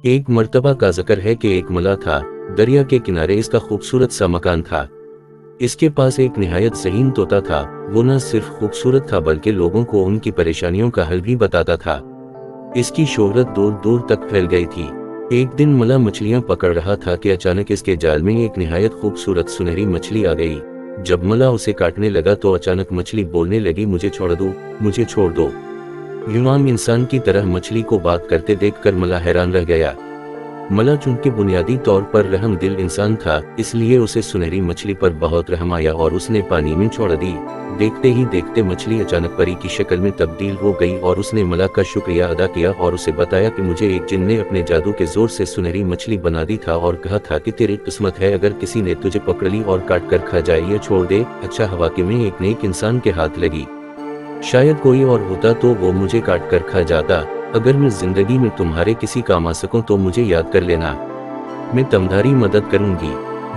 ایک مرتبہ کا ذکر ہے کہ ایک ملا تھا، دریا کے کنارے اس کا خوبصورت سا مکان تھا۔ اس کے پاس ایک نہایت ذہین طوطا تھا، وہ نہ صرف خوبصورت تھا بلکہ لوگوں کو ان کی پریشانیوں کا حل بھی بتاتا تھا۔ اس کی شہرت دور دور تک پھیل گئی تھی۔ ایک دن ملا مچھلیاں پکڑ رہا تھا کہ اچانک اس کے جال میں ایک نہایت خوبصورت سنہری مچھلی آ گئی۔ جب ملا اسے کاٹنے لگا تو اچانک مچھلی بولنے لگی، مجھے چھوڑ دو، مجھے چھوڑ دو۔ یوں عام انسان کی طرح مچھلی کو بات کرتے دیکھ کر ملا حیران رہ گیا۔ ملا چونکہ بنیادی طور پر رحم دل انسان تھا، اس لیے اسے سنہری مچھلی پر بہت رحم آیا اور اس نے پانی میں چھوڑ دی۔ دیکھتے ہی دیکھتے مچھلی اچانک پری کی شکل میں تبدیل ہو گئی اور اس نے ملا کا شکریہ ادا کیا اور اسے بتایا کہ مجھے ایک جن نے اپنے جادو کے زور سے سنہری مچھلی بنا دی تھا اور کہا تھا کہ تیری قسمت ہے اگر کسی نے تجھے پکڑ لی اور کاٹ کر کھا جائے یا چھوڑ دے۔ اچھا ہوا کہ میں ایک نیک انسان کے ہاتھ لگی، شاید کوئی اور ہوتا تو وہ مجھے کاٹ کر کھا جاتا۔ اگر میں زندگی میں تمہارے کسی کام آ سکوں تو مجھے یاد کر لینا، میں تمہاری مدد کروں گی۔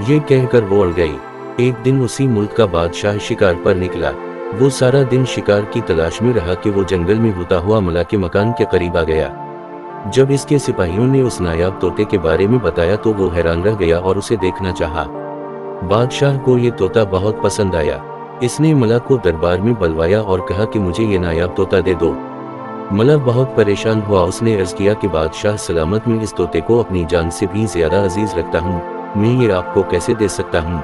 یہ کہہ کر وہ اڑ گئی۔ ایک دن اسی ملک کا بادشاہ شکار پر نکلا۔ وہ سارا دن شکار کی تلاش میں رہا کہ وہ جنگل میں ہوتا ہوا ملا کے مکان کے قریب آ گیا۔ جب اس کے سپاہیوں نے اس نایاب طوطے کے بارے میں بتایا تو وہ حیران رہ گیا اور اسے دیکھنا چاہا۔ بادشاہ کو یہ طوطا بہت پسند آیا۔ اس نے ملا کو دربار میں بلوایا اور کہا کہ مجھے یہ نایاب طوطا دے دو۔ ملا بہت پریشان ہوا۔ اس نے عرض کیا کہ بادشاہ سلامت، میں اس طوطے کو اپنی جان سے بھی زیادہ عزیز رکھتا ہوں، میں یہ آپ کو کیسے دے سکتا ہوں؟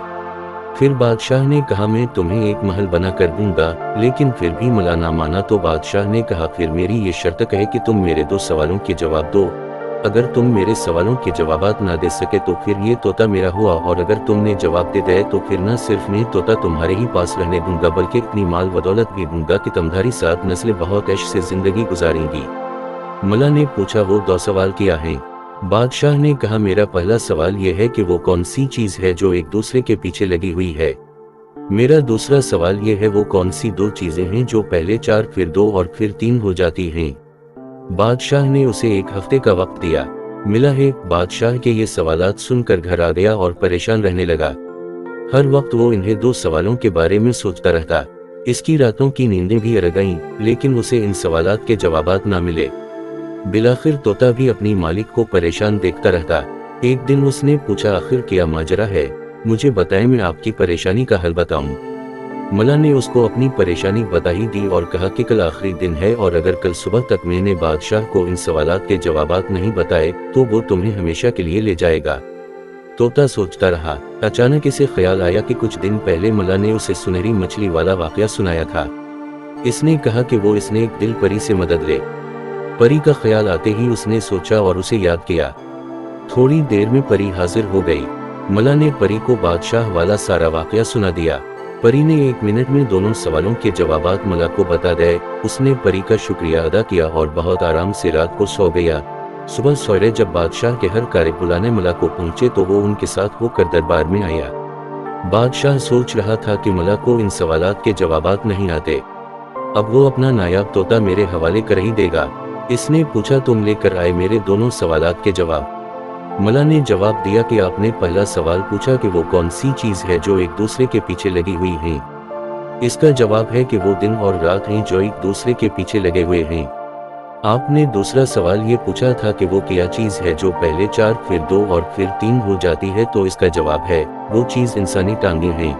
پھر بادشاہ نے کہا میں تمہیں ایک محل بنا کر دوں گا، لیکن پھر بھی ملا نہ مانا تو بادشاہ نے کہا پھر میری یہ شرط ہے کہ تم میرے 2 سوالوں کے جواب دو۔ اگر تم میرے سوالوں کے جوابات نہ دے سکے تو پھر یہ طوطا میرا ہوا، اور اگر تم نے جواب دے دے تو پھر نہ صرف میں طوطا تمہارے ہی پاس رہنے دوں گا بلکہ اتنی مال و دولت بھی دوں گا کہ تمہاری 7 نسلیں بہت عیش سے زندگی گزاریں گی۔ ملا نے پوچھا وہ 2 سوال کیا ہیں؟ بادشاہ نے کہا میرا پہلا سوال یہ ہے کہ وہ کون سی چیز ہے جو ایک دوسرے کے پیچھے لگی ہوئی ہے؟ میرا دوسرا سوال یہ ہے وہ کون سی 2 چیزیں ہیں جو پہلے 4 پھر 2 اور پھر 3 ہو جاتی ہیں؟ بادشاہ نے اسے 1 ہفتے کا وقت دیا۔ ملا ہے بادشاہ کے یہ سوالات سن کر گھر آ گیا اور پریشان رہنے لگا۔ ہر وقت وہ انہیں 2 سوالوں کے بارے میں سوچتا رہتا۔ اس کی راتوں کی نیندیں بھی اڑ گئیں، لیکن اسے ان سوالات کے جوابات نہ ملے۔ بالآخر طوطا بھی اپنی مالک کو پریشان دیکھتا رہتا۔ ایک دن اس نے پوچھا آخر کیا ماجرا ہے؟ مجھے بتائیں میں آپ کی پریشانی کا حل بتاؤں۔ ملا نے اس کو اپنی پریشانی بتا ہی دی اور کہا کہ کل آخری دن ہے اور اگر کل صبح تک میں نے بادشاہ کو ان سوالات کے جوابات نہیں بتائے تو وہ تمہیں ہمیشہ کے لیے لے جائے گا۔ طوطا سوچتا رہا۔ اچانک اسے خیال آیا کہ کچھ دن پہلے ملا نے اسے سنہری مچھلی والا واقعہ سنایا تھا۔ اس نے کہا کہ وہ اس نے ایک دل پری سے مدد لے۔ پری کا خیال آتے ہی اس نے سوچا اور اسے یاد کیا۔ تھوڑی دیر میں پری حاضر ہو گئی۔ ملا نے پری کو بادشاہ والا سارا واقعہ سنا دیا۔ پری نے 1 منٹ میں دونوں سوالوں کے جوابات ملا کو بتا دے۔ اس نے پری کا شکریہ ادا کیا اور بہت آرام سے رات کو سو گیا۔ صبح سویرے جب بادشاہ کے ہر کارک بلانے ملا کو پہنچے تو وہ ان کے ساتھ ہو کر دربار میں آیا۔ بادشاہ سوچ رہا تھا کہ ملا کو ان سوالات کے جوابات نہیں آتے، اب وہ اپنا نایاب طوطا میرے حوالے کر ہی دے گا۔ اس نے پوچھا تم لے کر آئے میرے دونوں سوالات کے جواب؟ ملا نے جواب دیا کہ آپ نے پہلا سوال پوچھا کہ وہ کون سی چیز ہے جو ایک دوسرے کے پیچھے لگی ہوئی ہیں۔ اس کا جواب ہے کہ وہ دن اور رات ہیں جو ایک دوسرے کے پیچھے لگے ہوئے ہیں۔ آپ نے دوسرا سوال یہ پوچھا تھا کہ وہ کیا چیز ہے جو پہلے 4 پھر 2 اور پھر 3 ہو جاتی ہے، تو اس کا جواب ہے وہ چیز انسانی ٹانگیں ہیں۔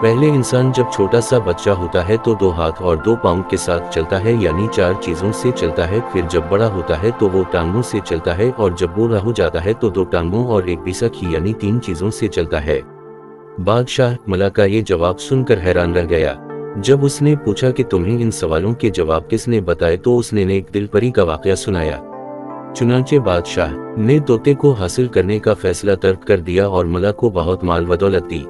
پہلے انسان جب چھوٹا سا بچہ ہوتا ہے تو 2 ہاتھ اور 2 پاؤں کے ساتھ چلتا ہے، یعنی 4 چیزوں سے چلتا ہے۔ پھر جب بڑا ہوتا ہے تو وہ ٹانگوں سے چلتا ہے، اور جب بوڑھا ہو جاتا ہے تو 2 ٹانگوں اور 1 بیسک ہی یعنی 3 چیزوں سے چلتا ہے۔ بادشاہ ملا کا یہ جواب سن کر حیران رہ گیا۔ جب اس نے پوچھا کہ تمہیں ان سوالوں کے جواب کس نے بتائے تو اس نے ایک دل پری کا واقعہ سنایا۔ چنانچہ بادشاہ نے طوطے کو حاصل کرنے کا فیصلہ ترک کر دیا اور ملا کو بہت مال و دولت دی۔